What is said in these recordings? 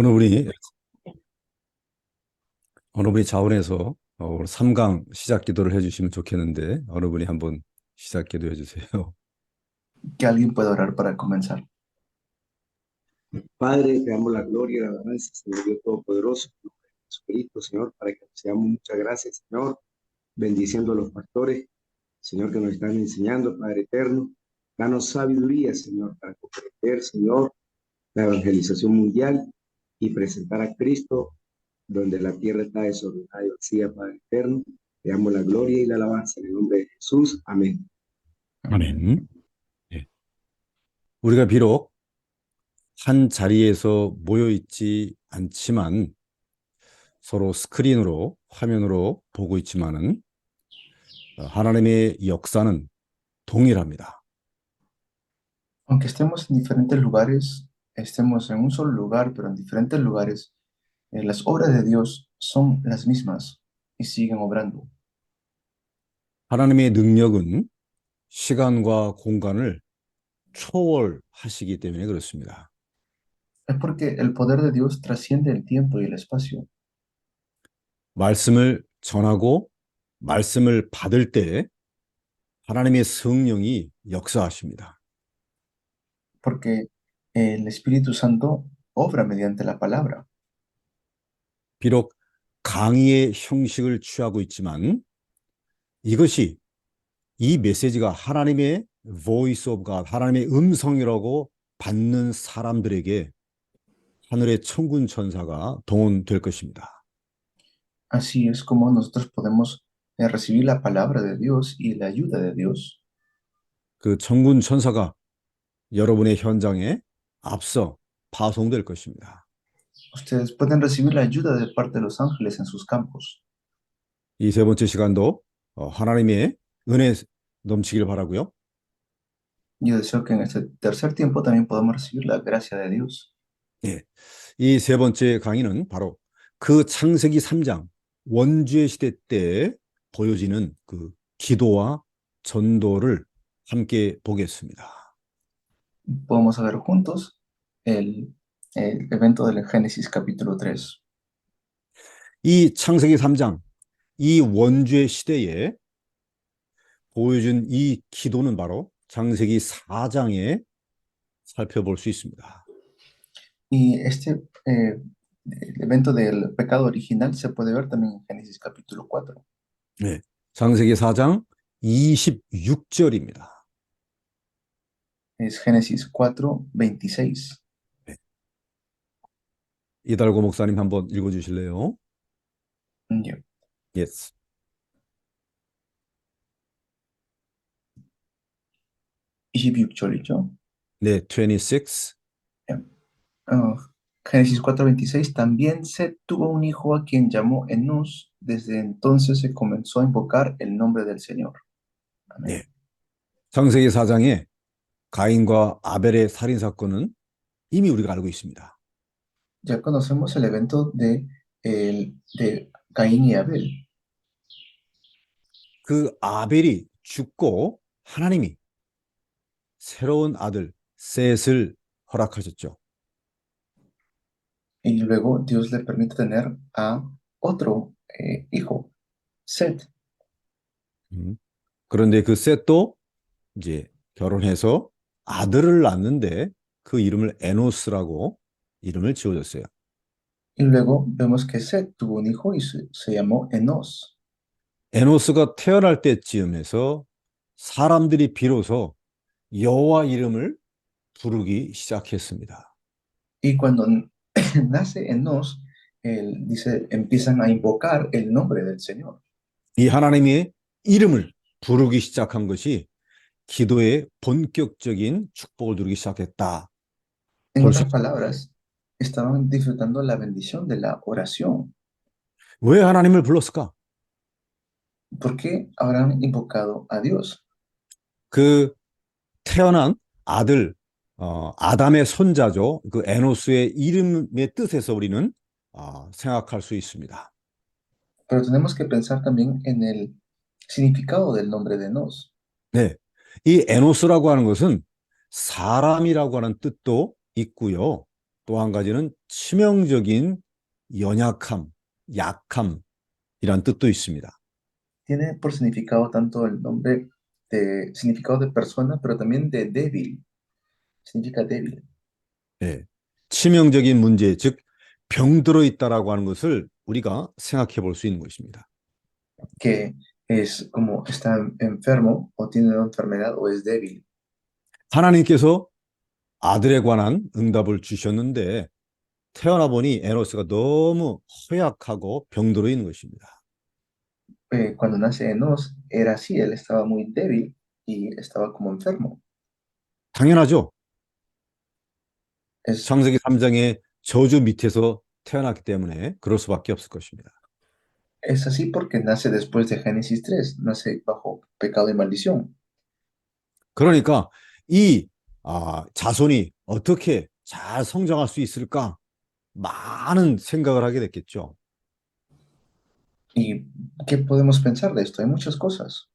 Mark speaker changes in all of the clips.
Speaker 1: 어느 분이 어느 분이 자원해서 오늘 3강 시작 기도를 해주시면 좋겠는데 어느 분이 한번 시작 기도 해주세요.
Speaker 2: Que alguien pueda orar para comenzar.
Speaker 3: Padre, te damos la gloria y la alabanza, Señor Dios Todopoderoso, en nombre de Jesucristo, Señor, para que te damos muchas gracias, Señor, bendiciendo a los pastores, Señor, que nos están enseñando, Padre eterno. Danos sabiduría, Señor, para comprender, Señor, la evangelización mundial y presentar a Cristo donde la tierra está desordenada y vacía, Padre eterno. Te damos la gloria y la alabanza en el nombre de Jesús. Amén.
Speaker 1: 아멘. 예. 우리가 비록 한 자리에서 모여 있지 않지만 서로 스크린으로 화면으로 보고 있지만은 하나님의 역사는 동일합니다.
Speaker 2: Aunque estemos en diferentes lugares, estemos en un solo lugar, pero en diferentes lugares, las obras de Dios son las mismas y siguen obrando.
Speaker 1: 하나님의 능력은 시간과 공간을 초월하시기 때문에 그렇습니다.
Speaker 2: Es porque el poder de Dios trasciende el tiempo y el espacio.
Speaker 1: 말씀을 전하고 말씀을 받을 때 하나님의 성령이 역사하십니다.
Speaker 2: Porque el Espíritu Santo obra mediante la palabra.
Speaker 1: 비록 강의의 형식을 취하고 있지만 이것이 이 메시지가 하나님의 voice of God, 하나님의 음성이라고 받는 사람들에게 하늘의 천군 천사가 동원될 것입니다.
Speaker 2: Así es como nosotros podemos recibir la palabra de Dios y la ayuda de Dios.
Speaker 1: 그 천군 천사가 여러분의 현장에 앞서 파송될 것입니다.
Speaker 2: Ustedes pueden recibir la ayuda de parte de los ángeles en sus campos.
Speaker 1: 이 세 번째 시간도 하나님의 은혜 넘치길 바라고요.
Speaker 2: Yo deseo que en este tercer tiempo también podamos recibir la gracia de Dios.
Speaker 1: 예, 이 세 번째 강의는 바로 그 창세기 3장 원주의 시대 때 보여지는 그 기도와 전도를 함께 보겠습니다.
Speaker 2: Podemos ver juntos el evento del Génesis capítulo 3.
Speaker 1: 이 창세기 3장, 이 원주의 시대에 보여준 이 기도는 바로 창세기 4장에 살펴볼 수 있습니다.
Speaker 2: Y el evento del pecado original se puede ver también en Génesis capítulo 4.
Speaker 1: 네, 창세기 4장 26절입니다.
Speaker 2: Es Génesis 4, 26.
Speaker 1: 네. 이달고 목사님 한번 읽어주실래요?
Speaker 2: Yeah.
Speaker 1: Yes.
Speaker 2: 26절이죠.
Speaker 1: 네, 26.
Speaker 2: Génesis 4:26, también Set tuvo un hijo a quien llamó Enós. Desde entonces se comenzó a invocar el nombre del Señor. Amén.
Speaker 1: 네. 창세기 4장에 가인과 아벨의 살인 사건은 이미 우리가 알고 있습니다.
Speaker 2: Ya conocemos el evento de Caín y Abel.
Speaker 1: 그 아벨이 죽고 하나님이 새로운 아들 셋을 허락하셨죠.
Speaker 2: Y luego Dios le permite tener a otro hijo, Set.
Speaker 1: 그런데 그 셋도 이제 결혼해서 아들을 낳는데 그 이름을 에노스라고 이름을 지어줬어요.
Speaker 2: Y luego vemos que Set tuvo un hijo y se llamó Enós.
Speaker 1: 에노스가 태어날 때쯤에서 사람들이 비로소 여호와 이름을 부르기 시작했습니다.
Speaker 2: Y cuando nace Enós, empiezan a invocar el nombre del Señor.
Speaker 1: 이 하나님의 이름을 부르기 시작한 것이 기도의 본격적인 축복을 누리기 시작했다.
Speaker 2: En otras palabras, estaban disfrutando la bendición de la oración.
Speaker 1: 왜 하나님을 불렀을까?
Speaker 2: ¿Por qué habrán invocado a Dios?
Speaker 1: 그 태어난 아들 아담의 손자죠. 그 에노스의 이름의 뜻에서 우리는 생각할 수 있습니다.
Speaker 2: Pero tenemos que pensar también en el significado del nombre de Enós.
Speaker 1: 네, 이 에노스라고 하는 것은 사람이라고 하는 뜻도 있고요. 또 한 가지는 치명적인 연약함, 약함이란 뜻도 있습니다.
Speaker 2: Tiene por significado tanto el nombre de significado de persona, pero también de débil. Significa débil.
Speaker 1: 예. 치명적인 문제, 즉 병들어 있다라고 하는 것을 우리가 생각해 볼 수 있는 것입니다.
Speaker 2: Que es como está enfermo o tiene una enfermedad o es débil.
Speaker 1: 하나님께서 아들에 관한 응답을 주셨는데 태어나 보니 에노스가 너무 허약하고 병들어 있는 것입니다.
Speaker 2: Cuando nace Enos, era así, él estaba muy débil y estaba como enfermo.
Speaker 1: 당연하죠.
Speaker 2: Es,
Speaker 1: 창세기 3장의 저주 밑에서 태어났기 때문에 그럴 수밖에 없을 것입니다.
Speaker 2: es así porque nace después de Génesis 3, nace bajo pecado y maldición.
Speaker 1: 그러니까 이 자손이 어떻게 잘 성장할 수 있을까? 많은 생각을 하게 됐겠죠.
Speaker 2: ¿Y qué podemos pensar de esto? Hay muchas cosas.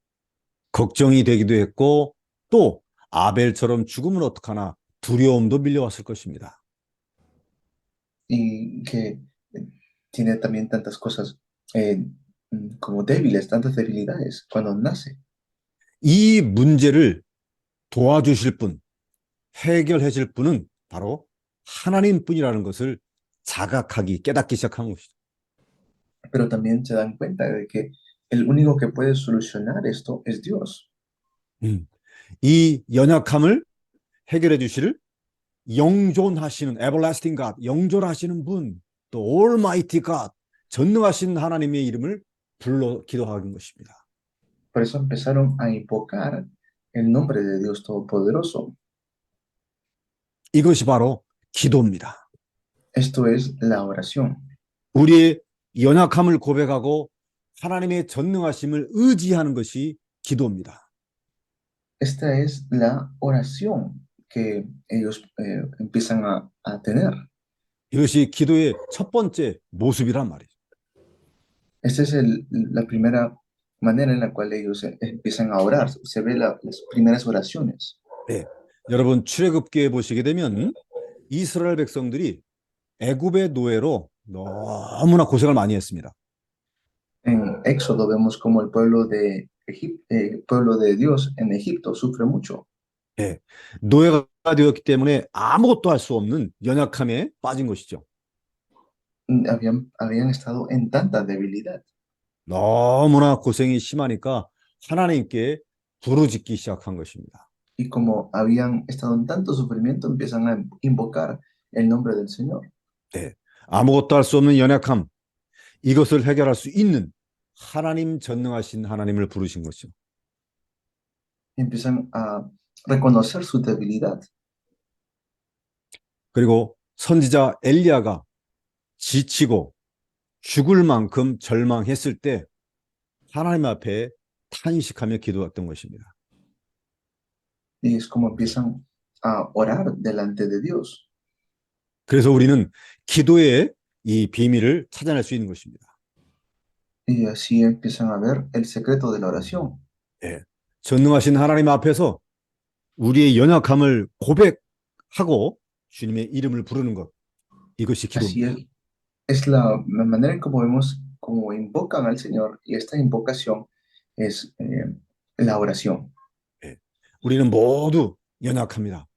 Speaker 1: 걱정이 되기도 했고 또 아벨처럼 죽으면 어떡하나 두려움도 밀려왔을 것입니다.
Speaker 2: Y que tiene también tantas cosas como débiles, tantas debilidades cuando nace.
Speaker 1: 이 문제를 도와주실 분, 해결해 줄 분은 바로 하나님뿐이라는 것을 자각하기, 깨닫기 시작한 것이죠.
Speaker 2: Pero también se dan cuenta de que el único que puede solucionar esto es Dios.
Speaker 1: 이 연약함을 해결해 주실 영존하시는 everlasting God, 영존하시는 분, 또 Almighty God, 전능하신 하나님의 이름을 불러 기도하는 것입니다.
Speaker 2: Por eso empezaron a invocar el nombre de Dios Todopoderoso.
Speaker 1: 이것이 바로 기도입니다.
Speaker 2: Esto es la oración.
Speaker 1: 우리의 연약함을 고백하고 하나님의 전능하심을 의지하는 것이 기도입니다.
Speaker 2: Esta es la oración que ellos empiezan a tener.
Speaker 1: 이것이 기도의 첫 번째 모습이란 말이죠.
Speaker 2: Esta es la primera manera en la cual ellos empiezan a orar. Se ve las primeras oraciones.
Speaker 1: 네. 여러분 출애굽기에 보시게 되면 이스라엘 백성들이 애굽의 노예로 너무나 고생을 많이 했습니다.
Speaker 2: En Éxodo vemos como el pueblo de pueblo de Dios en Egipto sufre mucho.
Speaker 1: 네. 노예가 되었기 때문에 아무것도 할 수 없는 연약함에 빠진 것이죠.
Speaker 2: Habían estado en tanta debilidad.
Speaker 1: 너무나 고생이 심하니까 하나님께 부르짖기 시작한 것입니다.
Speaker 2: Y como habían estado en tanto sufrimiento, empiezan a invocar el nombre del Señor.
Speaker 1: 네. 아무것도 할 수 없는 연약함, 이것을 해결할 수 있는 하나님 전능하신 하나님을 부르신 것이죠.
Speaker 2: Empiezan a reconocer su debilidad.
Speaker 1: 그리고 선지자 엘리야가 지치고 죽을 만큼 절망했을 때 하나님 앞에 탄식하며 기도했던 것입니다.
Speaker 2: Y es como empiezan a orar delante de Dios.
Speaker 1: 그래서 우리는 기도의 이 비밀을 찾아낼 수 있는 것입니다.
Speaker 2: Y así empiezan a ver el secreto de la oración.
Speaker 1: 예. 전능하신 하나님 앞에서 우리의 연약함을 고백하고 주님의 이름을 부르는 것, 이것이
Speaker 2: Así
Speaker 1: 기도입니다.
Speaker 2: es la manera en cómo vemos, cómo invocan al Señor. Y esta invocación es la oración.
Speaker 1: 예. 우리는 모두 연약합니다.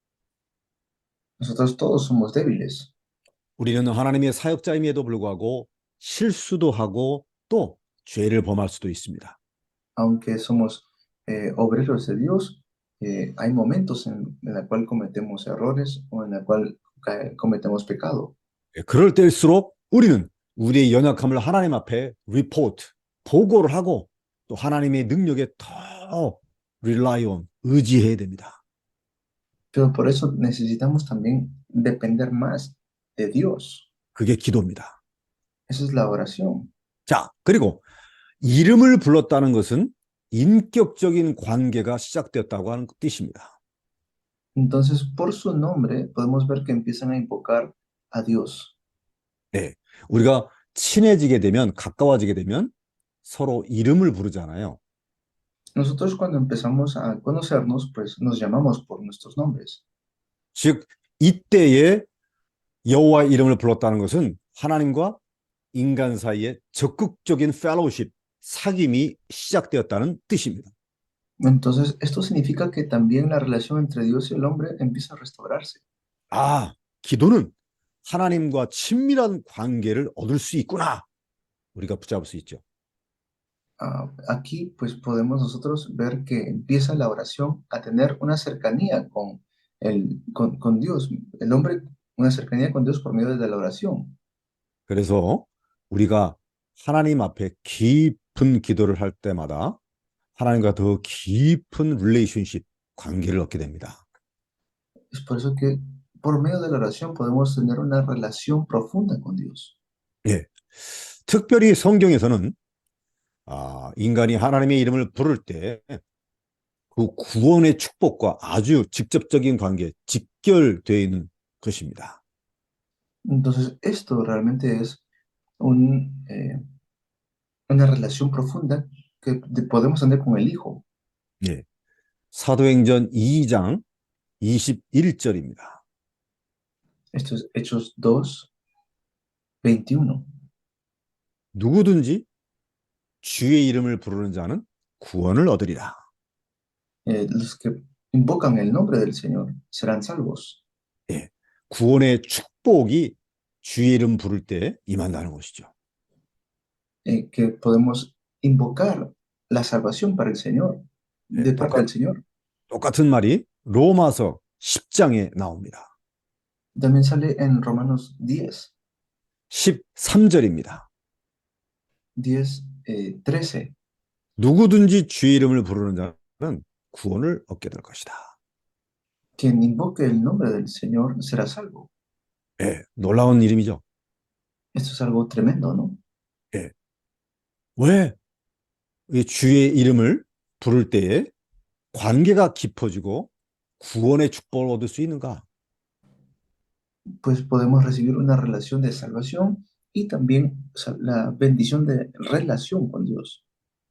Speaker 2: Nosotros todos somos débiles.
Speaker 1: 우리는 하나님의 사역자임에도 불구하고 실수도 하고 또 죄를 범할 수도 있습니다.
Speaker 2: Aunque somos obreros de Dios, hay momentos en la cual cometemos errores o en la cual cometemos pecado.
Speaker 1: 예, 그럴 때일수록 우리는 우리의 연약함을 하나님 앞에 보고를 하고 또 하나님의 능력에 더 rely on, 의지해야 됩니다.
Speaker 2: Pero por eso necesitamos también depender más de Dios.
Speaker 1: 그게 기도입니다.
Speaker 2: Esa es la oración.
Speaker 1: 자, 그리고 이름을 불렀다는 것은 인격적인 관계가 시작되었다고 하는 뜻입니다.
Speaker 2: Entonces, por su nombre, podemos ver que empiezan a invocar a Dios.
Speaker 1: 네, 우리가 친해지게 되면, 가까워지게 되면 서로 이름을 부르잖아요.
Speaker 2: Nosotros cuando empezamos a conocernos, pues nos llamamos por nuestros nombres.
Speaker 1: 즉, 이때에 여호와 이름을 불렀다는 것은 하나님과 인간 사이에 적극적인 펠로우십, 사귐이 시작되었다는 뜻입니다.
Speaker 2: Entonces, esto significa que también la relación entre Dios y el hombre empieza a restaurarse.
Speaker 1: 아, 기도는 하나님과 친밀한 관계를 얻을 수 있구나. 우리가 붙잡을 수 있죠.
Speaker 2: Aquí pues podemos nosotros ver que empieza la oración a tener una cercanía con Dios, el hombre, una cercanía con Dios por medio de la oración.
Speaker 1: 그래서 우리가 하나님 앞에 깊은 기도를 할 때마다 하나님과 더 깊은 릴레이션십, 관계를 얻게 됩니다.
Speaker 2: Es por eso que por medio de la oración podemos tener una relación profunda con Dios.
Speaker 1: 예. 특별히 성경에서는 인간이 하나님의 이름을 부를 때 그 구원의 축복과 아주 직접적인 관계, 직결되어 있는 것입니다.
Speaker 2: Entonces, esto realmente es un, una relación profunda que podemos tener con el Hijo.
Speaker 1: 예. 사도행전 2장 21절입니다.
Speaker 2: Esto es Hechos 2, 21.
Speaker 1: 누구든지 주의 이름을 부르는 자는 구원을 얻으리라.
Speaker 2: Los que invocan el nombre del Señor serán salvos.
Speaker 1: 예. 구원의 축복이 주의 이름 부를 때 임한다는 것이죠.
Speaker 2: Que podemos invocar la salvación para el Señor, de parte del Señor.
Speaker 1: 똑같은 말이 로마서 10장에 나옵니다.
Speaker 2: También sale en Romanos 10,
Speaker 1: 13절입니다.
Speaker 2: 13.
Speaker 1: 누구든지 주의 이름을 부르는 자는 구원을 얻게 될 것이다.
Speaker 2: Quien invoque el nombre del Señor será salvo.
Speaker 1: 예, 놀라운 이름이죠.
Speaker 2: Esto es algo tremendo, ¿no?
Speaker 1: 예. 왜 이 주의 이름을 부를 때에 관계가 깊어지고 구원의 축복을 얻을 수 있는가?
Speaker 2: Pues podemos recibir una relación de salvación y también la bendición de relación con Dios.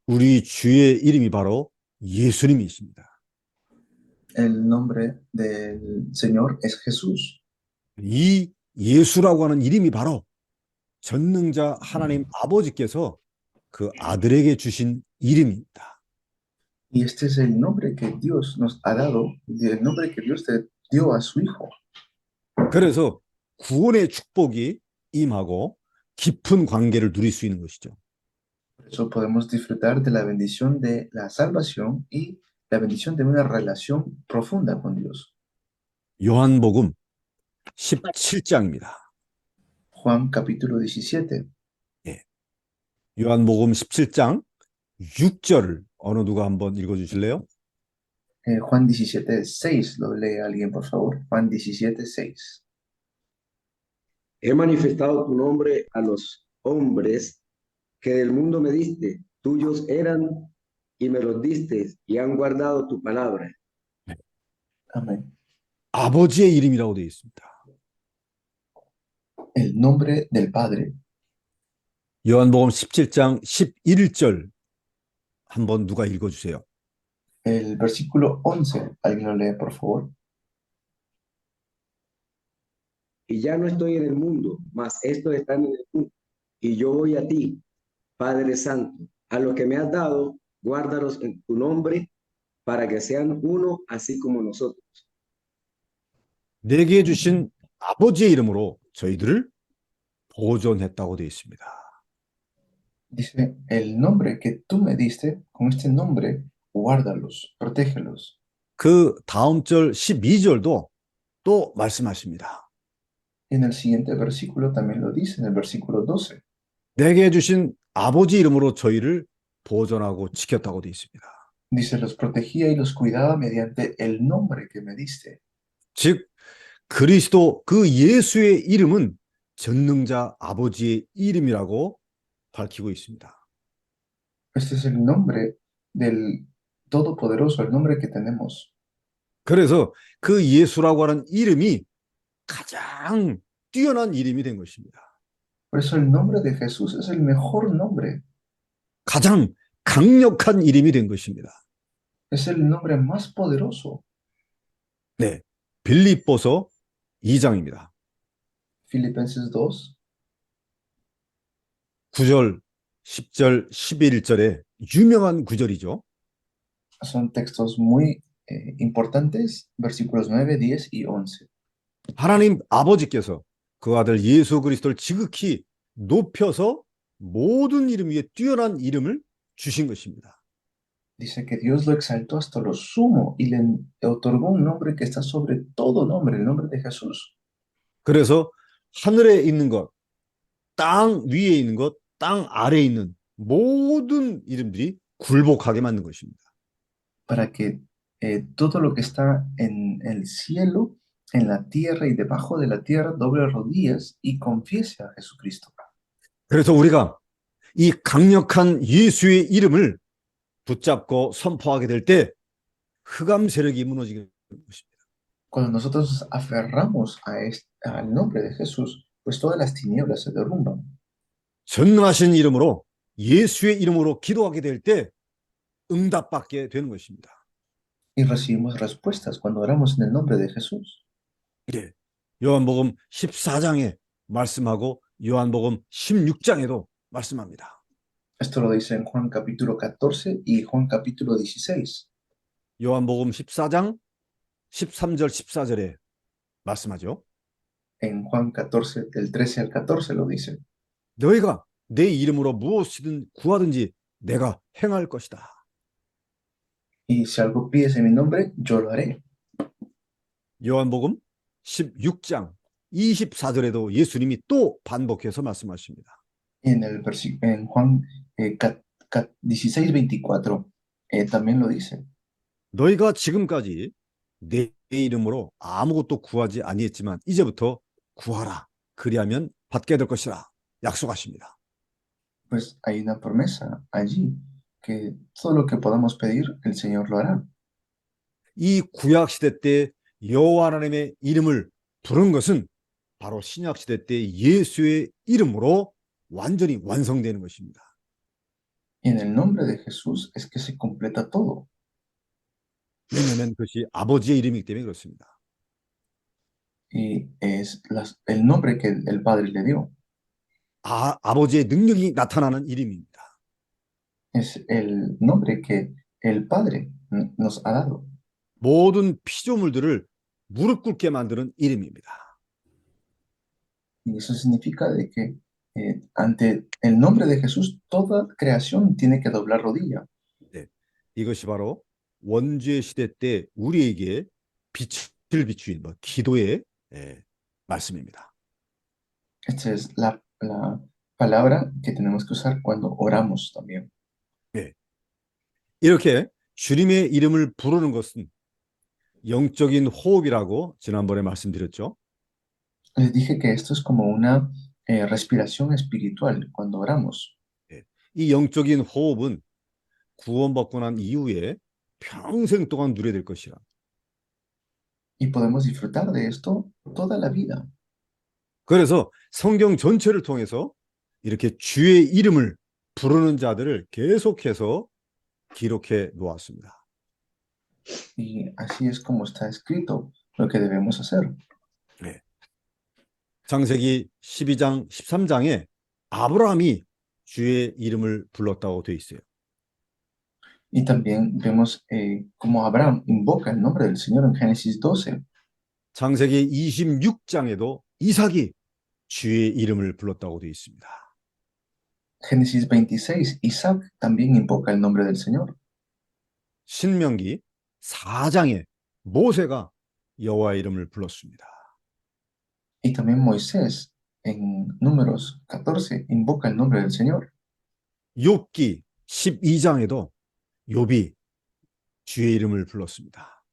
Speaker 1: 우리 주의 이름이 바로 예수님이십니다.
Speaker 2: El nombre del Señor es Jesús.
Speaker 1: 이 예수라고 하는 이름이 바로 전능자 하나님 아버지께서 그 아들에게 주신 이름입니다.
Speaker 2: Y este es el nombre que Dios nos ha dado, el nombre que Dios dio a su Hijo.
Speaker 1: 그래서 구원의 축복이 임하고 깊은 관계를 누릴 수 있는 것이죠.
Speaker 2: Por eso podemos disfrutar de la bendición de la salvación y la bendición de una relación profunda con Dios.
Speaker 1: 요한복음 17장입니다.
Speaker 2: Juan capítulo 17.
Speaker 1: 요한복음 17장 6절을 어느 누가 한번 읽어주실래요?
Speaker 2: Juan 17, 6. Lo lee alguien, por favor. Juan 17, 6.
Speaker 3: He manifestado tu nombre a los hombres que del mundo me diste. Tuyos eran y me los diste y han guardado tu palabra.
Speaker 2: Amén.
Speaker 1: 아버지의 이름이라고 되어 있습니다.
Speaker 2: El nombre del Padre.
Speaker 1: 요한복음 17장 11절 한번 누가 읽어주세요.
Speaker 2: El versículo 11. ¿Alguien lo lee, por favor?
Speaker 3: Y ya no estoy en el mundo, mas estos están en el mundo. Y yo voy a ti, Padre Santo, a los que me has dado, guárdalos en tu nombre, para que sean uno, así como nosotros.
Speaker 1: 내게 주신 아버지의 이름으로 저희들을 보존했다고 되어 있습니다.
Speaker 2: Dice, el nombre que tú me diste, con este nombre, guárdalos, protégelos.
Speaker 1: 그 다음 절 12절도 또 말씀하십니다.
Speaker 2: En el siguiente versículo también lo dice, en el versículo 12.
Speaker 1: 내게 주신 아버지 이름으로 저희를 보존하고 지켰다고 되어 있습니다.
Speaker 2: Dice, los protegía y los cuidaba mediante el nombre que me diste.
Speaker 1: 즉 그리스도 그 예수의 이름은 전능자 아버지의 이름이라고 밝히고 있습니다.
Speaker 2: Este es el nombre del Todopoderoso, el nombre que tenemos.
Speaker 1: 그래서 그 예수라고 하는 이름이 가장 뛰어난 이름이 된 것입니다.
Speaker 2: Por eso el nombre de Jesús es el mejor nombre.
Speaker 1: 가장 강력한 이름이 된 것입니다.
Speaker 2: Es el nombre más poderoso.
Speaker 1: 네, 빌립보서 2장입니다.
Speaker 2: Filipenses 2
Speaker 1: 9절, 10절, 11절에 유명한 구절이죠.
Speaker 2: son textos muy importantes, versículos 9, 10 y 11.
Speaker 1: 하나님 아버지께서 그 아들 예수 그리스도를 지극히 높여서 모든 이름 위에 뛰어난 이름을 주신 것입니다.
Speaker 2: Dice que Dios lo exaltó hasta lo sumo y le otorgó un nombre que está sobre todo nombre, el nombre de Jesús.
Speaker 1: 그래서 하늘에 있는 것, 땅 위에 있는 것, 땅 아래에 있는 모든 이름들이 굴복하게 만든 것입니다.
Speaker 2: Para que todo lo que está en el cielo, en la tierra y debajo de la tierra doble rodillas y confiese a Jesucristo.
Speaker 1: 그래서 우리가 이 강력한 예수의 이름을 붙잡고 선포하게 될 때 흑암 세력이 무너지게 되는 것입니다.
Speaker 2: Cuando nosotros nos aferramos al nombre de Jesús, pues todas las tinieblas se derrumban.
Speaker 1: 전능하신 이름으로 예수의 이름으로 기도하게 될 때 응답받게 되는 것입니다.
Speaker 2: Y recibimos respuestas cuando oramos en el nombre de Jesús.
Speaker 1: 예. 요한복음 14장에 말씀하고 요한복음 16장에도 말씀합니다.
Speaker 2: Esto lo dice en Juan capítulo 14 y Juan capítulo 16.
Speaker 1: 요한복음 14장 13절 14절에 말씀하죠.
Speaker 2: En Juan 14, del 13 al 14 lo dice.
Speaker 1: 너희가 내 이름으로 무엇이든 구하든지 내가 행할 것이다.
Speaker 2: Y si algo pides en mi nombre, yo lo haré.
Speaker 1: 요한복음 16장 24절에도 예수님이 또 반복해서 말씀하십니다.
Speaker 2: Y en Juan 16, 24, también lo dice.
Speaker 1: 너희가 지금까지 내 이름으로 아무것도 구하지 아니했지만 이제부터 구하라. 그리하면 받게 될 것이라 약속하십니다.
Speaker 2: Pues hay una promesa allí, que todo lo que podamos pedir, el Señor lo hará.
Speaker 1: 이 구약 시대 때 여호와 하나님의 이름을 부른 것은 바로 신약 시대 때 예수의 이름으로 완전히 완성되는 것입니다.
Speaker 2: Y en el nombre de Jesús es que se completa todo.
Speaker 1: 왜냐하면 그것이 아버지의 이름이기 때문에 그렇습니다.
Speaker 2: Y es el nombre que el Padre le dio.
Speaker 1: 아버지의 능력이 나타나는 이름입니다.
Speaker 2: Es el nombre que el Padre nos ha dado.
Speaker 1: 모든 피조물들을 무릎 꿇게 만드는 이름입니다.
Speaker 2: Y eso significa de que ante el nombre de Jesús toda creación tiene que doblar rodilla.
Speaker 1: 네, 이것이 바로 원죄 시대 때 우리에게 빛을 비추인 기도의 말씀입니다.
Speaker 2: Esta es la palabra que tenemos que usar cuando oramos también.
Speaker 1: 네, 이렇게 주님의 이름을 부르는 것은 영적인 호흡이라고 지난번에 말씀드렸죠.
Speaker 2: Les dije que esto es como una respiración espiritual cuando oramos.
Speaker 1: 이 영적인 호흡은 구원받고 난 이후에 평생 동안 누려야 될 것이라.
Speaker 2: Y podemos disfrutar de esto toda la vida.
Speaker 1: 그래서 성경 전체를 통해서 이렇게 주의 이름을 부르는 자들을 계속해서 기록해 놓았습니다.
Speaker 2: Y así es como está escrito lo que debemos hacer.
Speaker 1: 네. 창세기 12장, 13장에 아브라함이 주의 이름을 불렀다고 되어 있어요.
Speaker 2: Y también vemos cómo Abraham invoca el nombre del Señor en Génesis 12.
Speaker 1: 창세기 26장에도 이삭이 주의 이름을 불렀다고 되어 있습니다.
Speaker 2: Génesis 26, Isaac también invoca el nombre del Señor.
Speaker 1: 신명기 4장에 모세가 여호와의 이름을 불렀습니다.
Speaker 2: Y también Moisés en Números 14 invoca el nombre del Señor.
Speaker 1: 욥기 12장에도 욥이 주의 이름을 불렀습니다.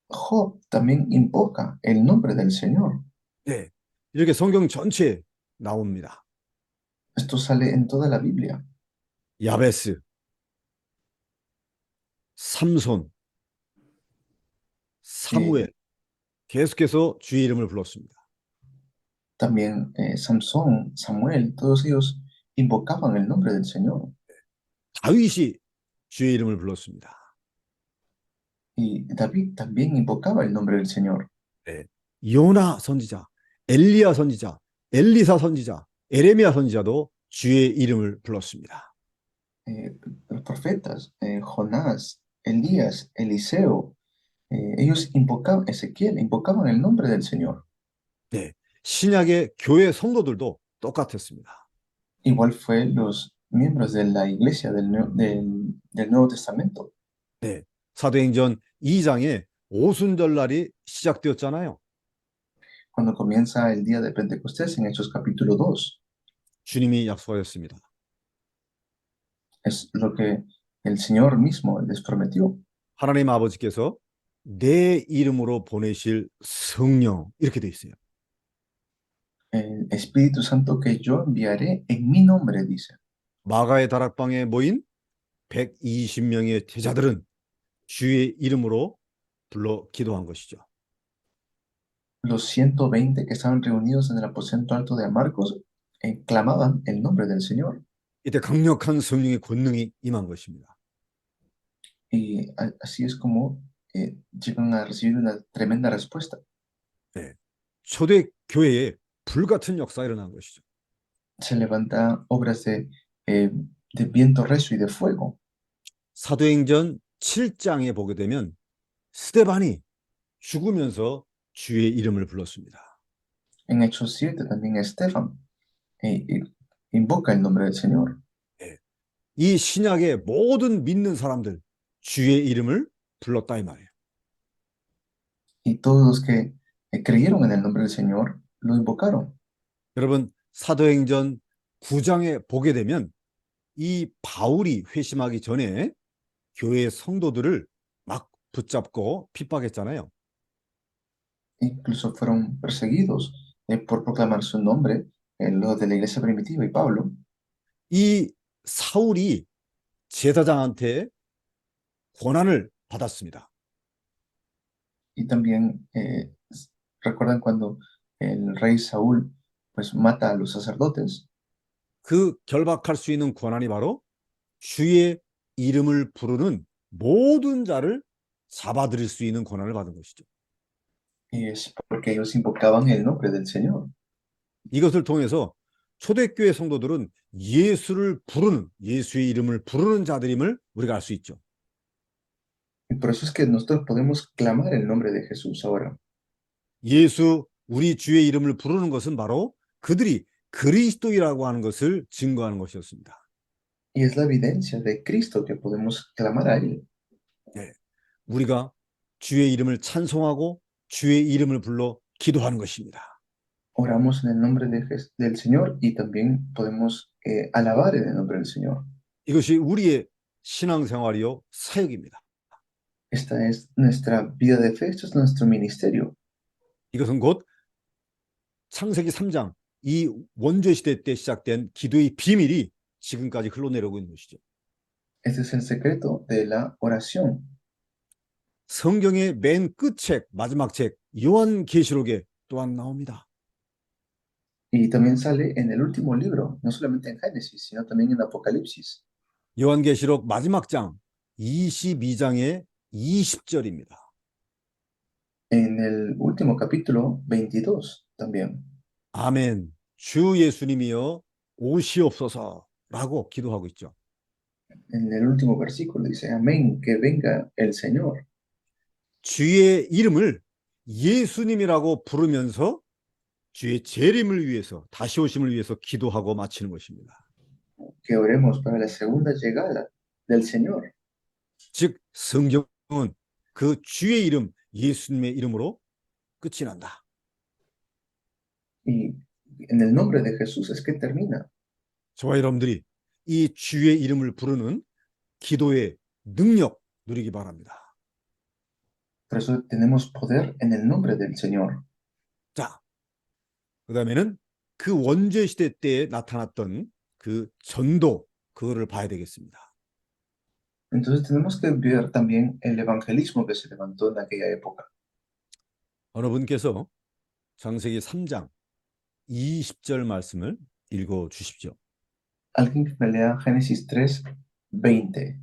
Speaker 2: Job también invoca el nombre del Señor.
Speaker 1: 네, 이렇게 성경 전체에 나옵니다.
Speaker 2: Esto sale en toda la Biblia.
Speaker 1: 야베스, 삼손, 사무엘 계속해서 주의 이름을 불렀습니다.
Speaker 2: También Samson, Samuel, todos ellos invocaban el nombre del Señor.
Speaker 1: 다윗이 주의 이름을 불렀습니다.
Speaker 2: Y David también invocaba el nombre del Señor.
Speaker 1: 네, 요나 선지자, 엘리야 선지자 엘리사 선지자, 에레미야 선지자도 주의 이름을 불렀습니다.
Speaker 2: Los profetas, Jonás, Elías, Eliseo, ellos invocaban, Ezequiel, invocaban el nombre del Señor.
Speaker 1: 네, 신약의 교회 성도들도 똑같았습니다.
Speaker 2: Igual fue los miembros de la iglesia del Nuevo Testamento.
Speaker 1: 네, 사도행전 2장에 오순절날이 시작되었잖아요.
Speaker 2: Cuando comienza el día de Pentecostés en Hechos capítulo 2,
Speaker 1: 주님이 약속하였습니다.
Speaker 2: es lo que el Señor mismo les prometió.
Speaker 1: 하나님 아버지께서 내 이름으로 보내실 성령, 이렇게 돼 있어요.
Speaker 2: El Espíritu Santo que yo enviaré en mi nombre, dice.
Speaker 1: 마가의 다락방에 모인 120명의 제자들은 주의 이름으로 불러 기도한 것이죠.
Speaker 2: Los 120 que estaban reunidos en el aposento alto de Marcos clamaban el nombre del Señor.
Speaker 1: 이때 강력한 성령의 권능이 임한 것입니다.
Speaker 2: Y así es como llegan a recibir una tremenda respuesta.
Speaker 1: 네, 초대 교회에 불같은 역사가 일어난 것이죠.
Speaker 2: Se levanta obras de viento recio y de fuego.
Speaker 1: 사도행전 7장에 보게 되면 스데반이 죽으면서 주의 이름을 불렀습니다.
Speaker 2: En Hechos 7 también Esteban invoca el nombre del Señor.
Speaker 1: 네, 이 신약의 모든 믿는 사람들 주의 이름을 불렀다 이 말이에요.
Speaker 2: Y todos los que creyeron en el nombre del Señor lo invocaron.
Speaker 1: 여러분 사도행전 9장에 보게 되면 이 바울이 회심하기 전에 교회 성도들을 막 붙잡고 핍박했잖아요.
Speaker 2: Incluso fueron perseguidos por proclamar su nombre, los de la iglesia primitiva y Pablo.
Speaker 1: 이 사울이 제사장한테 권한을 받았습니다.
Speaker 2: Y también recuerdan cuando el rey Saúl pues mata a los sacerdotes.
Speaker 1: 그 결박할 수 있는 권한이 바로 주의 이름을 부르는 모든 자를 잡아들일 수 있는 권한을 받은 것이죠.
Speaker 2: Y es porque ellos invocaban el nombre del Señor.
Speaker 1: 이것을 통해서 초대교회 성도들은 예수를 부르는, 예수의 이름을 부르는 자들임을 우리가 알 수 있죠.
Speaker 2: Y por eso es que nosotros podemos clamar el nombre de Jesús ahora.
Speaker 1: 예수, 우리 주의 이름을 부르는 것은 바로 그들이 그리스도이라고 하는 것을 증거하는 것이었습니다.
Speaker 2: Y es la evidencia de Cristo que podemos clamar a Él.
Speaker 1: 네, 우리가 주의 이름을 찬송하고 주의 이름을 불러 기도하는 것입니다.
Speaker 2: Oramos en el nombre del Señor y también podemos alabar en el nombre del Señor.
Speaker 1: 이것이 우리의 신앙생활이요 사역입니다.
Speaker 2: Esta es nuestra vida de fe, esto es nuestro ministerio.
Speaker 1: 이것은 곧 창세기 3장 이 원죄 시대 때 시작된 기도의 비밀이 지금까지 흘러내려오고 있는 것이죠.
Speaker 2: Este es el secreto de la oración.
Speaker 1: 성경의 맨 끝책, 마지막 책 요한계시록에 또한 나옵니다.
Speaker 2: Y también sale en el último libro, no solamente en Génesis, sino también en Apocalipsis.
Speaker 1: 요한계시록 마지막 장 22장의 20절입니다.
Speaker 2: En el último capítulo 22 también.
Speaker 1: 아멘. 주 예수님이여 오시옵소서라고 기도하고 있죠.
Speaker 2: En el último versículo dice, amén, que venga el Señor.
Speaker 1: 주의 이름을 예수님이라고 부르면서 주의 재림을 위해서, 다시 오심을 위해서 기도하고 마치는 것입니다.
Speaker 2: Que oremos para la segunda llegada del Señor.
Speaker 1: 즉 성경은 그 주의 이름, 예수님의 이름으로 끝이 난다.
Speaker 2: Y en el nombre de Jesús es que termina.
Speaker 1: 저와 여러분들이 이 주의 이름을 부르는 기도의 능력 누리기 바랍니다.
Speaker 2: Por eso tenemos poder en el nombre del Señor.
Speaker 1: 자, 그 다음에는 그 원죄 시대 때에 나타났던 그 전도, 그거를 봐야 되겠습니다.
Speaker 2: Entonces tenemos que ver también el evangelismo que se levantó en aquella época.
Speaker 1: 어느 분께서 창세기 3장 20절 말씀을 읽어 주십시오.
Speaker 2: Alguien que me lea Génesis 3, 20.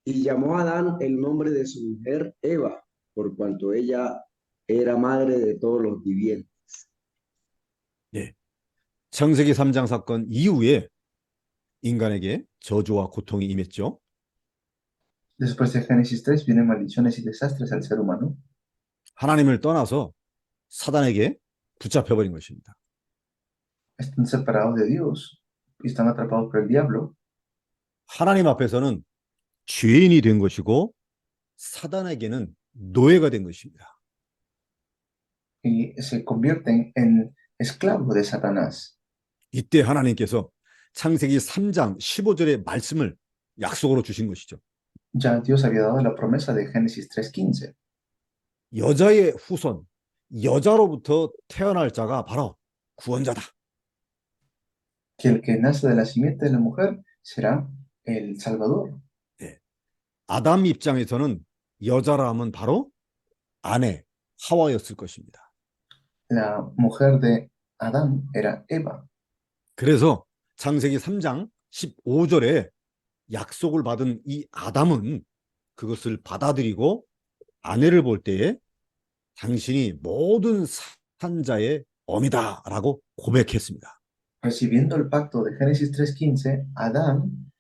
Speaker 3: Y llamó a Adán el nombre de su mujer Eva, por cuanto ella era madre de todos los vivientes.
Speaker 1: 예. 창세기 3장 사건 이후에 인간에게 저주와 고통이 임했죠.
Speaker 2: Después de Génesis 3 vienen maldiciones y desastres al ser humano.
Speaker 1: 하나님을 떠나서 사단에게 붙잡혀버린 것입니다.
Speaker 2: Están separados de Dios y están atrapados por el diablo.
Speaker 1: 하나님 앞에서는 죄인이 된 것이고 사단에게는 노예가 된 것입니다.
Speaker 2: Y se convierten en esclavos de Satanás.
Speaker 1: 이때 하나님께서 창세기 3장 15절의 말씀을 약속으로 주신 것이죠.
Speaker 2: Ya Dios había dado la promesa de Génesis 3:15,
Speaker 1: 여자의 후손, 여자로부터 태어날 자가 바로 구원자다.
Speaker 2: que el que nace de la simiente de la mujer será el Salvador.
Speaker 1: 아담 입장에서는 여자라 하면 바로 아내 하와였을 것입니다.
Speaker 2: La mujer de Adán era Eva.
Speaker 1: 그래서 창세기 3장 15절에 약속을 받은 이 아담은 그것을 받아들이고 아내를 볼 때에 당신이 모든 산자의 어미다라고 고백했습니다.
Speaker 2: Recibiendo el pacto de Génesis 3:15, Adán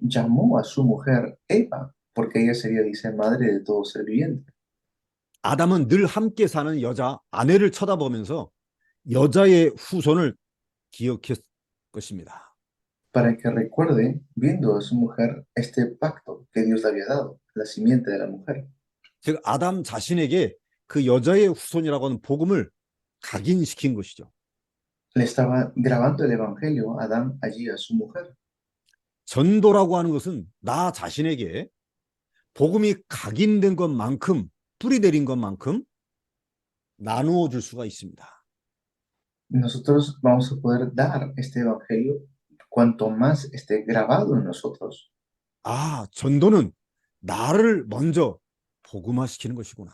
Speaker 2: llamó a su mujer Eva, porque ella sería, dice, madre de todo ser viviente.
Speaker 1: 아담은 늘 함께 사는 여자 아내를 쳐다보면서 여자의 후손을 기억했을 것입니다.
Speaker 2: Para que recuerde, viendo a su mujer, este pacto que Dios le había dado, la simiente de la mujer.
Speaker 1: 즉 아담 자신에게 그 여자의 후손이라고 하는 복음을 각인시킨 것이죠.
Speaker 2: Le estaba grabando el evangelio a Adán allí a su mujer.
Speaker 1: 전도라고 하는 것은 나 자신에게 복음이 각인된 것만큼 뿌리 내린 것만큼 나누어 줄 수가 있습니다.
Speaker 2: Nosotros vamos a poder dar este evangelio cuanto más esté grabado en nosotros.
Speaker 1: 아, 전도는 나를 먼저 복음화시키는 것이구나.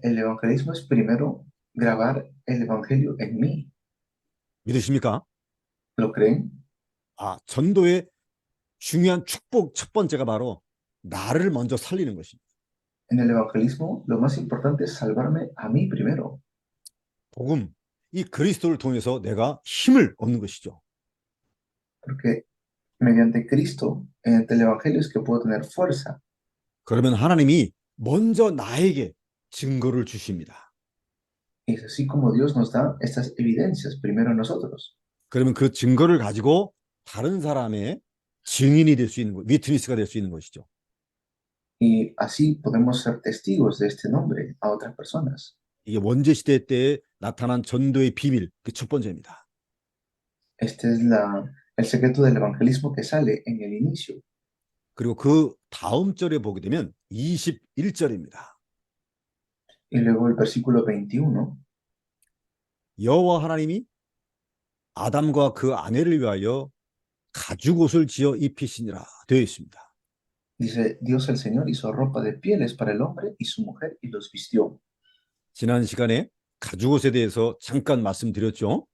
Speaker 2: El evangelismo es primero grabar el evangelio en mí.
Speaker 1: 믿으십니까?
Speaker 2: ¿Lo creen?
Speaker 1: 아, 전도의 중요한 축복 첫 번째가 바로 나를 먼저 살리는 것입니다.
Speaker 2: En el evangelismo, lo más importante es salvarme a mí primero.
Speaker 1: 복음, 이 그리스도를 통해서 내가 힘을 얻는 것이죠.
Speaker 2: Porque mediante Cristo, mediante el evangelio es que puedo tener fuerza.
Speaker 1: 그러면 하나님이 먼저 나에게 증거를 주십니다.
Speaker 2: Y es así como Dios nos da estas evidencias primero a nosotros.
Speaker 1: 그러면 그 증거를 가지고 다른 사람의 증인이 될 수 있는 것, 위트니스가 될 수 있는 것이죠.
Speaker 2: Y así podemos ser testigos de este nombre a otras personas.
Speaker 1: 이게 원죄 시대 때 나타난 전도의 비밀, 그 첫 번째입니다.
Speaker 2: Este es el secreto del evangelismo que sale en el inicio.
Speaker 1: 그리고 그 다음 절에 보게 되면 21절입니다.
Speaker 2: Y luego el versículo 21,
Speaker 1: 여호와 하나님이 아담과 그 아내를 위하여 가죽옷을 지어 입히시니라 되어 있습니다.
Speaker 2: dice, Dios el Señor hizo ropa de pieles para el hombre y su mujer y los vistió.
Speaker 1: 지난 시간에 가죽옷에 대해서 잠깐 말씀드렸죠.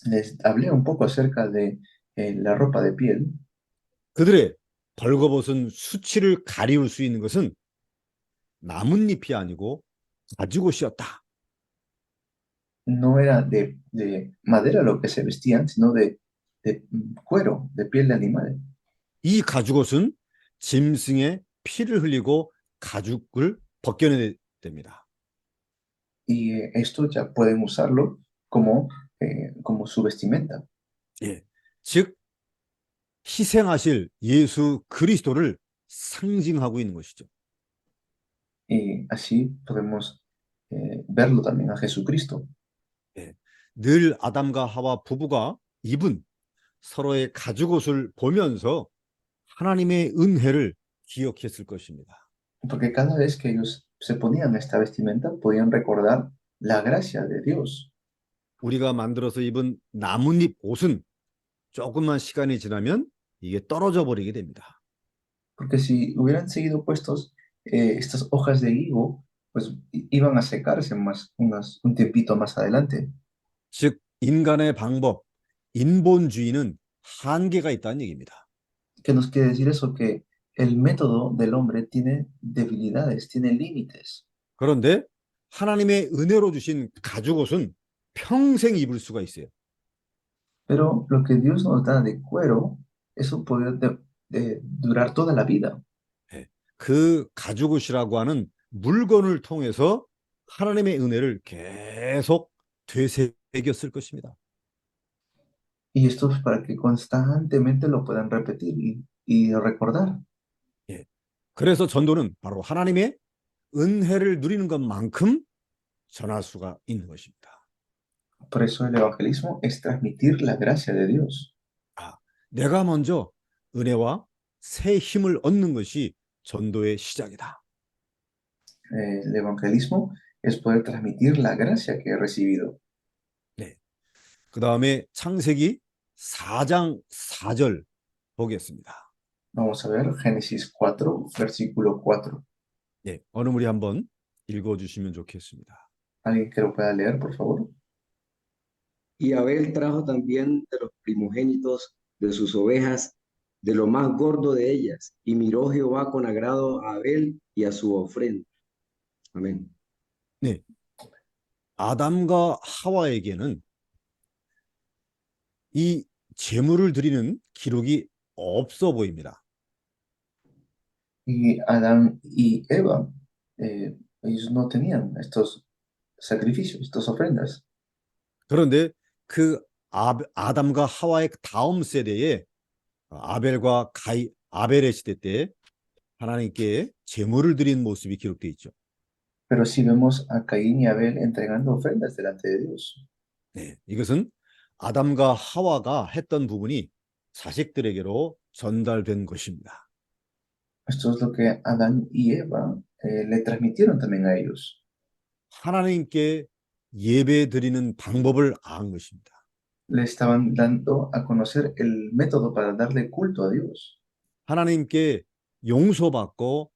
Speaker 2: Les hablé un poco acerca de la ropa de piel.
Speaker 1: 그들의 벌거벗은 수치를 가리울 수 있는 것은 나뭇잎이 아니고 가죽옷이었다.
Speaker 2: No era de madera lo que se vestían, sino de cuero, de piel de animal.
Speaker 1: 이 가죽옷은 짐승의 피를 흘리고 가죽을 벗겨내야 됩니다.
Speaker 2: Y esto ya pueden usarlo como su vestimenta.
Speaker 1: 예, 즉 희생하실 예수 그리스도를 상징하고 있는 것이죠.
Speaker 2: Y así podemos verlo también a Jesucristo.
Speaker 1: 늘 아담과 하와 부부가 입은 서로의 가죽옷을 보면서 하나님의 은혜를 기억했을 것입니다.
Speaker 2: Porque cada vez que ellos se ponían esta vestimenta, podían recordar la gracia de Dios.
Speaker 1: 우리가 만들어서 입은 나뭇잎 옷은 조금만 시간이 지나면 이게 떨어져 버리게 됩니다.
Speaker 2: Porque si hubieran seguido puestos estas hojas de higo, pues iban a secarse un tiempito más adelante.
Speaker 1: 즉 인간의 방법, 인본주의는 한계가 있다는 얘기입니다.
Speaker 2: ¿Qué nos quiere decir eso? Que el método del hombre tiene debilidades, tiene límites,
Speaker 1: 그런데 하나님의 은혜로 주신 가죽옷은 평생 입을 수가 있어요.
Speaker 2: pero lo que Dios nos da de cuero es un poder de durar toda la vida.
Speaker 1: 예. 그 가죽옷이라고 하는 물건을 통해서 하나님의 은혜를 계속 되새겨 쓸 것입니다.
Speaker 2: Y esto es para que constantemente lo puedan repetir y recordar.
Speaker 1: 예. 그래서 전도는 바로 하나님의 은혜를 누리는 것만큼 전할 수가 있는 것입니다.
Speaker 2: Por eso el evangelismo es transmitir la gracia de Dios.
Speaker 1: 아, 내가 먼저 은혜와 새 힘을 얻는 것이 전도의 시작이다.
Speaker 2: El evangelismo es poder transmitir la gracia que he recibido.
Speaker 1: 네. 그 다음에 창세기 4장 4절 보겠습니다.
Speaker 2: Vamos a ver Génesis 4, versículo 4.
Speaker 1: 네, 어느 분이 한번 읽어주시면 좋겠습니다.
Speaker 2: ¿Alguien que lo pueda leer, por favor?
Speaker 3: Y Abel trajo también de los primogénitos de sus ovejas, de lo más gordo de ellas, y miró Jehová con agrado a Abel y a su ofrenda. Amén.
Speaker 1: 네, 아담과 하와에게는 이 제물을 드리는 기록이 없어 보입니다.
Speaker 2: Y Adán y Eva, ellos no tenían estos sacrificios, estas ofrendas.
Speaker 1: 그런데 그 아담과 하와의 다음 세대에 아벨의 시대 때 하나님께 제물을 드린 모습이 기록되어 있죠.
Speaker 2: Pero si vemos a Caín y Abel entregando ofrendas delante de Dios.
Speaker 1: 네, 이것은 아담과 하와가 했던 부분이 자식들에게로 전달된 것입니다.
Speaker 2: Esto es lo que Adán y Eva le transmitieron también a ellos.
Speaker 1: 하나님께 예배 드리는 방법을 안 것입니다.
Speaker 2: Le estaban dando a conocer el método para darle culto a Dios.
Speaker 1: 하나님께 용서받고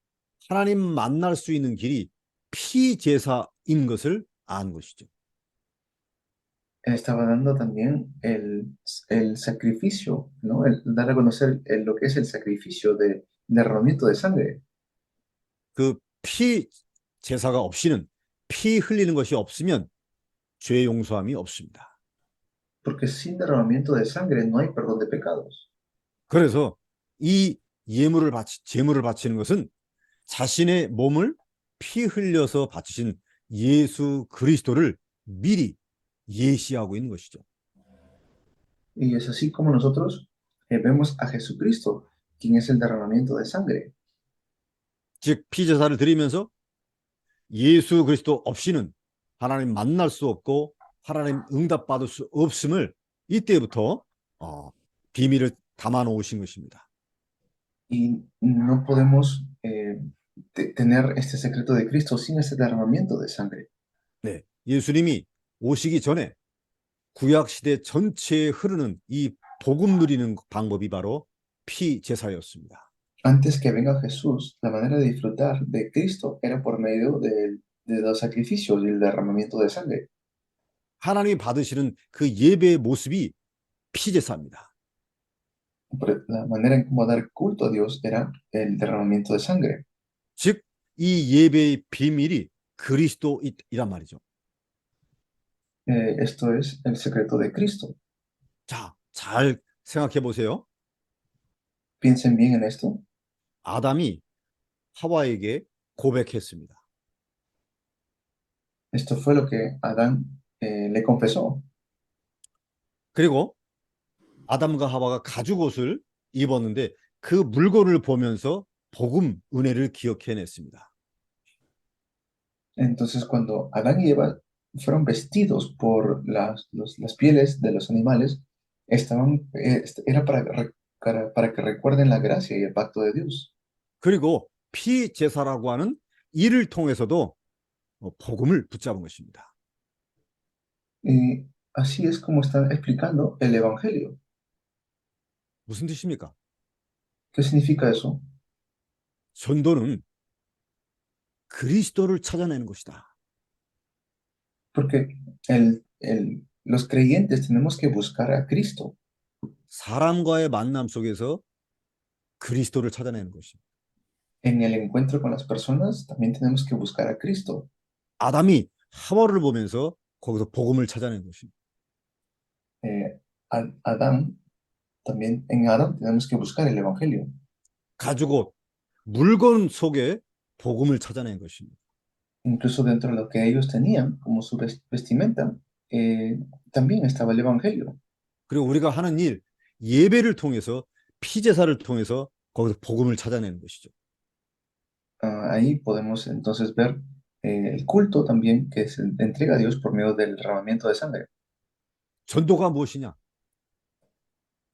Speaker 1: 하나님 만날 수 있는 길이 피제사인 것을 안 것이죠.
Speaker 2: Él estaba dando también el sacrificio, ¿no? Dar a conocer lo que es el sacrificio de derramamiento de sangre.
Speaker 1: 그 피제사가 없이는 피 흘리는 것이 없으면 죄 용서함이 없습니다.
Speaker 2: Porque sin derramamiento de sangre no hay perdón de pecados.
Speaker 1: 그래서 이 제물을 바치는 것은 자신의 몸을 피 흘려서 바치신 예수 그리스도를 미리 예시하고 있는 것이죠.
Speaker 2: Y es así como nosotros vemos a Jesucristo, quien es el derramamiento de sangre.
Speaker 1: 즉 피제사를 드리면서 예수 그리스도 없이는 하나님 만날 수 없고 하나님 응답받을 수 없음을 이때부터 비밀을 담아 놓으신 것입니다.
Speaker 2: Y no podemos tener este secreto de Cristo sin ese derramamiento de sangre.
Speaker 1: 네, 예수님이 오시기 전에 구약 시대 전체에 흐르는 이 복음 누리는 방법이 바로 피제사였습니다.
Speaker 2: Antes que venga Jesús, la manera de disfrutar de Cristo era por medio de los sacrificios y el derramamiento de sangre.
Speaker 1: 하나님이 받으시는 그 예배의 모습이 피제사입니다.
Speaker 2: La manera en cómo dar culto a Dios era el derramamiento de sangre.
Speaker 1: 즉, 이 예배의 비밀이 그리스도이란 말이죠.
Speaker 2: Esto es el secreto de Cristo.
Speaker 1: 자, 잘 생각해 보세요.
Speaker 2: Piensen bien en esto.
Speaker 1: 아담이 하와에게 고백했습니다.
Speaker 2: Esto fue lo que Adán le confesó.
Speaker 1: 그리고 아담과 하와가 가죽옷을 입었는데 그 물건을 보면서 복음, 은혜를 기억해냈습니다.
Speaker 2: Entonces, cuando Adán y Eva fueron vestidos por las pieles de los animales, era para que recuerden la gracia y el pacto de Dios.
Speaker 1: 그리고 피제사라고 하는 이를 통해서도 복음을 붙잡은 것입니다.
Speaker 2: Y así es como están explicando el Evangelio.
Speaker 1: 무슨 뜻입니까?
Speaker 2: ¿Qué significa eso?
Speaker 1: 전도는 그리스도를 찾아내는 것이다.
Speaker 2: Porque los creyentes tenemos que buscar a Cristo.
Speaker 1: 사람과의 만남 속에서 그리스도를 찾아내는 것입니다.
Speaker 2: En el encuentro con las personas también tenemos que buscar a Cristo.
Speaker 1: 아담이 하와를 보면서 거기서 복음을 찾아낸 것입니다.
Speaker 2: Adán, también en Adán tenemos que buscar el Evangelio.
Speaker 1: 가죽옷, 물건 속에 복음을 찾아낸 것입니다.
Speaker 2: Incluso dentro de lo que ellos tenían como su vestimenta, también estaba el Evangelio.
Speaker 1: 그리고 우리가 하는 일, 예배를 통해서 피제사를 통해서 거기서 복음을 찾아내는 것이죠.
Speaker 2: Ahí podemos entonces ver el culto también que se entrega a Dios por medio del derramamiento de sangre.
Speaker 1: 전도가 무엇이냐?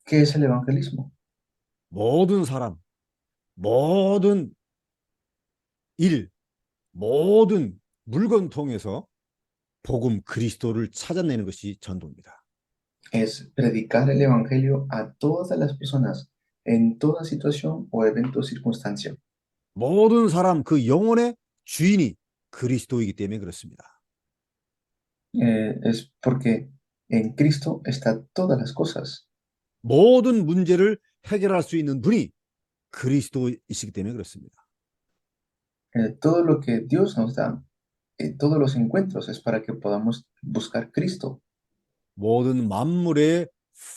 Speaker 2: ¿Qué es el evangelismo?
Speaker 1: 모든 사람, 모든 일, 모든 물건 통해서 복음 그리스도를 찾아내는 것이 전도입니다.
Speaker 2: Es predicar el evangelio a todas las personas en toda situación o evento o circunstancia.
Speaker 1: 모든 사람 그 영혼의 주인이 그리스도이기 때문에 그렇습니다.
Speaker 2: Es porque en Cristo está todas las cosas.
Speaker 1: 모든 문제를 해결할 수 있는 분이 그리스도이시기 때문에 그렇습니다.
Speaker 2: Todo lo que Dios nos da, todos los encuentros es para que podamos buscar Cristo.
Speaker 1: 모든 만물의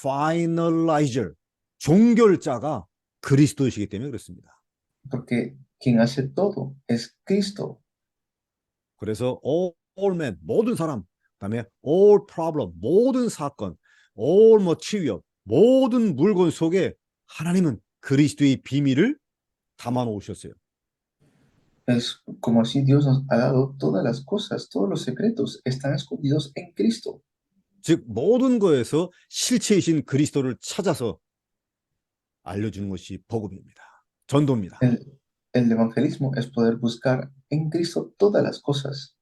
Speaker 1: 파이널라이저, 종결자가 그리스도이시기 때문에 그렇습니다.
Speaker 2: Porque quien hace todo es Cristo.
Speaker 1: 그래서 all men, 모든 사람, 그다음에 all problem, 모든 사건, all material, 모든 물건 속에 하나님은 그리스도의 비밀을 담아 놓으셨어요.
Speaker 2: Es como si Dios nos ha dado todas las cosas, todos los secretos están escondidos en Cristo.
Speaker 1: 즉 모든 거에서 실체이신 그리스도를 찾아서 알려주는 것이 복음입니다. 전도입니다.
Speaker 2: El evangelismo es poder buscar en Cristo todas las cosas.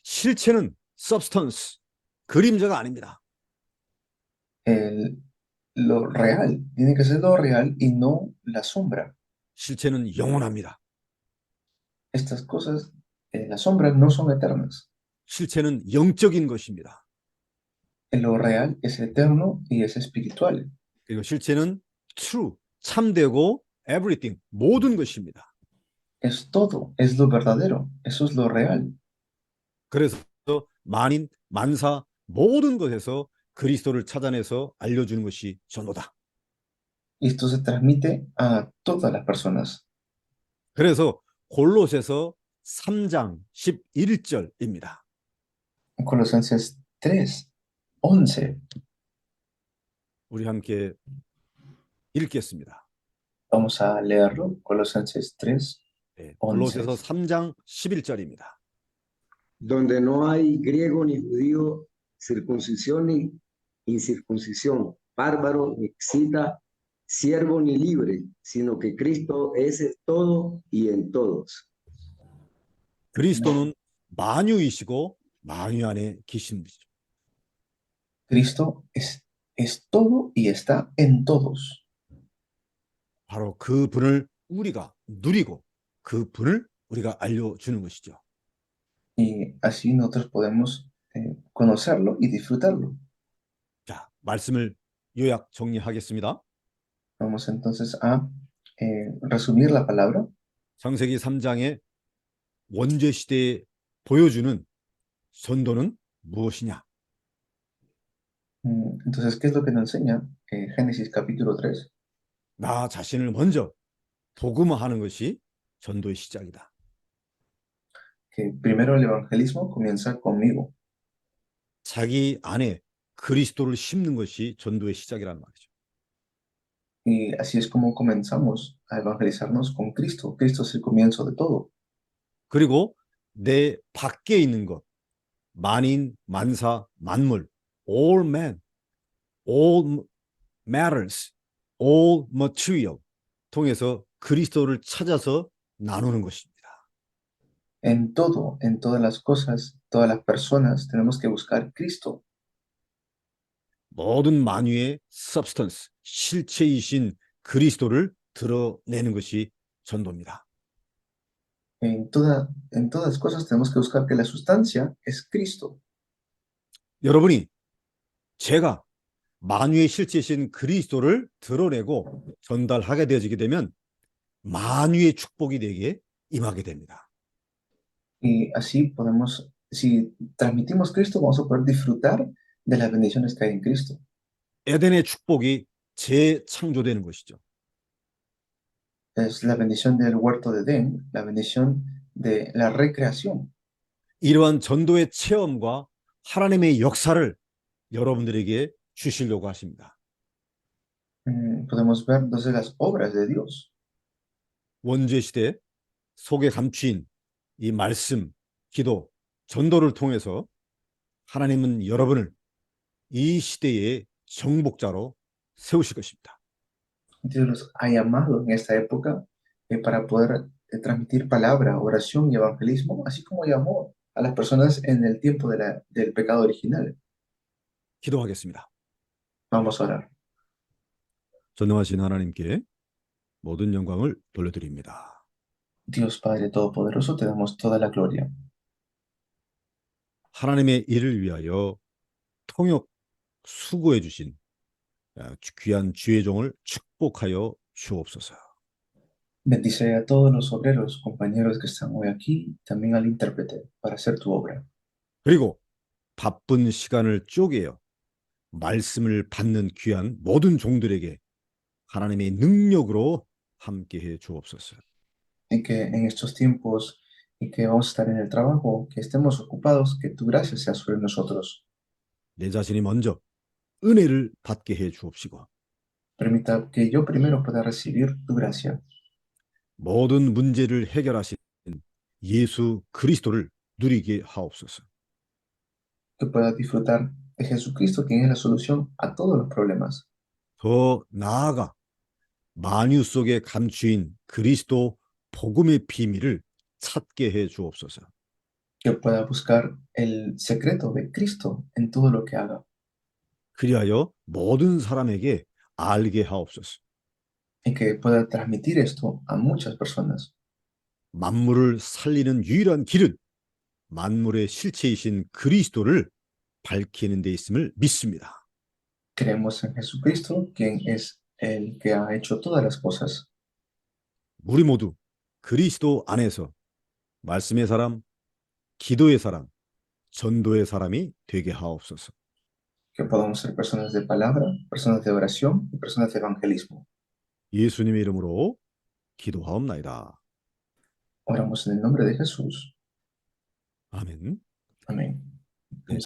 Speaker 1: 실체는 substance, 그림자가 아닙니다.
Speaker 2: Lo real tiene que ser lo real y no la sombra.
Speaker 1: 실체는 영원합니다.
Speaker 2: Estas cosas, las sombras no son eternas.
Speaker 1: 실체는 영적인 것입니다.
Speaker 2: Lo real es eterno y es espiritual.
Speaker 1: 그리고 실체는 true, 참되고 everything, 모든 것입니다.
Speaker 2: Es todo, es lo verdadero, eso es lo real.
Speaker 1: 그래서 만인, 만사, 모든 것에서 그리스도를 찾아내서 알려주는 것이 전도다.
Speaker 2: Y esto se transmite a todas las personas.
Speaker 1: 그래서 골로새서 3장 11절입니다.
Speaker 2: Colosenses 3:11.
Speaker 1: 우리 함께 읽겠습니다.
Speaker 2: Vamos a leerlo. Colosenses 3:11.
Speaker 1: 네, 골로새서 3장 11절입니다.
Speaker 3: Donde no hay griego ni judío, circuncisión ni incircuncisión, bárbaro ni escita, siervo ni libre, sino que Cristo es todo y en todos.
Speaker 1: 그리스도는 만유이시고 만유 안에 계신 분이죠.
Speaker 2: Cristo es todo y está en todos.
Speaker 1: 바로 그 분을 우리가 누리고 그 분을 우리가 알려주는 것이죠.
Speaker 2: Y así nosotros podemos conocerlo y disfrutarlo.
Speaker 1: 자, 말씀을 요약 정리하겠습니다.
Speaker 2: Vamos entonces a resumir la palabra.
Speaker 1: 창세기 3장의 원죄 시대에 보여주는 전도는 무엇이냐?
Speaker 2: Entonces, ¿qué es lo que nos enseña Génesis capítulo 3?
Speaker 1: 나 자신을 먼저 복음화하는 것이 전도의 시작이다.
Speaker 2: Que primero el evangelismo comienza conmigo.
Speaker 1: 자기 안에 그리스도를 심는 것이 전도의 시작이라는 말이죠.
Speaker 2: Y así es como comenzamos a evangelizarnos con Cristo. Cristo es el comienzo de todo.
Speaker 1: 그리고 내 밖에 있는 것, 만인, 만사, 만물, all men, all matters, all material 통해서 그리스도를 찾아서 나누는 것입니다.
Speaker 2: En todo, en todas las cosas, todas las personas, tenemos que buscar Cristo.
Speaker 1: 모든 만유의 substance, 실체이신 그리스도를 드러내는 것이 전도입니다.
Speaker 2: En todas cosas tenemos que buscar que la sustancia es Cristo.
Speaker 1: 여러분이 제가 만유의 실체이신 그리스도를 드러내고 전달하게 되어지게 되면 만유의 축복이 내게 임하게 됩니다.
Speaker 2: Y así podemos, si transmitimos Cristo, vamos a poder disfrutar de las bendiciones que hay en Cristo.
Speaker 1: 에덴의 축복이 재창조되는 것이죠.
Speaker 2: Es la bendición del huerto de Edén, la bendición de la recreación.
Speaker 1: 이러한 전도의 체험과 하나님의 역사를 여러분들에게 주시려고 하십니다.
Speaker 2: Podemos ver entonces las obras de Dios.
Speaker 1: 원죄 시대 속에 감추인 이 말씀, 기도, 전도를 통해서 하나님은 여러분을 이 시대의 정복자로 세우실 것입니다.
Speaker 2: Dios los ha llamado en esta época para poder transmitir palabra, oración y evangelismo, así como llamó a las personas en el tiempo del pecado original.
Speaker 1: 기도하겠습니다.
Speaker 2: Vamos a orar.
Speaker 1: 전능하신 하나님께 모든 영광을 돌려드립니다.
Speaker 2: Dios Padre Todopoderoso, te damos toda la gloria.
Speaker 1: 하나님의 일을 위하여 통역 수고해 주신 귀한 주의 종을 축복하여 주옵소서.
Speaker 2: Bendice a todos los obreros, compañeros que están hoy aquí, también al intérprete, para hacer tu obra.
Speaker 1: 그리고 바쁜 시간을 쪼개어 말씀을 받는 귀한 모든 종들에게 하나님의 능력으로 함께해 주옵소서.
Speaker 2: Y que en estos tiempos y que vamos a estar en el trabajo, que estemos ocupados, que tu gracia sea sobre nosotros.
Speaker 1: 내 자신이 먼저 은혜를 받게 해 주옵시고
Speaker 2: Permita que yo primero pueda recibir tu gracia,
Speaker 1: 모든 문제를 해결하신 예수 그리스도를 누리게 하옵소서.
Speaker 2: que pueda disfrutar de Jesucristo, quien es la solución a todos los problemas.
Speaker 1: 더 나아가 만유 속에 감추인 그리스도 복음의 비밀을 찾게 해 주옵소서.
Speaker 2: Que pueda buscar el secreto de Cristo en todo lo que haga.
Speaker 1: 그리하여 모든 사람에게 알게 하옵소서.
Speaker 2: Y que pueda transmitir esto a muchas personas.
Speaker 1: 만물을 살리는 유일한 길은 만물의 실체이신 그리스도를 밝히는 데 있음을 믿습니다.
Speaker 2: Creemos en Jesucristo, quien es el que ha hecho todas las cosas.
Speaker 1: 우리 모두 그리스도 안에서 말씀의 사람, 기도의 사람, 전도의 사람이 되게 하옵소서.
Speaker 2: Que podamos ser personas de palabra, personas de oración y personas de evangelismo.
Speaker 1: 예수님의 이름으로 기도하옵나이다.
Speaker 2: Oramos en el nombre de Jesús.
Speaker 1: 아멘.
Speaker 2: Amén.